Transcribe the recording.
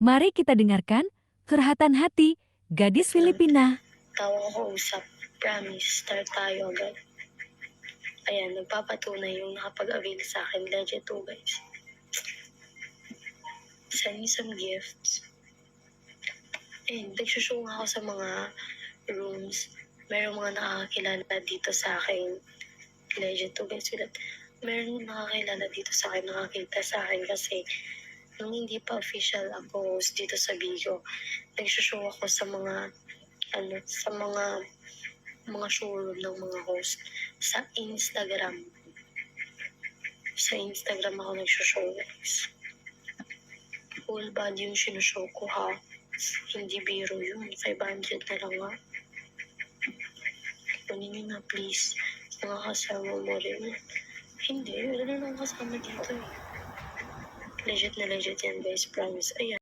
Mari kita dengarkan curhatan hati gadis Filipina. Tawang kausap. Promise, start tayo agad. Ayan, nagpapatunay yung nakapag-avail sa akin. Legit to, guys. Send me some gifts. And nagsushow ako sa mga rooms. Merong mga nakakakilala dito sa akin. Legit to, guys. Meron nakakilala dito sa akin, nakakita sa akin kasi nung hindi pa official ako host dito sa Bigo, nagsushow ako sa mga mga showroom ng mga host sa Instagram. Sa Instagram ako nagsushow, guys. Full body yung sinushow ko, ha? Hindi biro yun. 500 na lang, ha? Kunin nyo na, please. Mga kasama mo rin. Hindi, wala na lang kasama dito, eh. Legit na legit yan, guys. Promise. Ayan.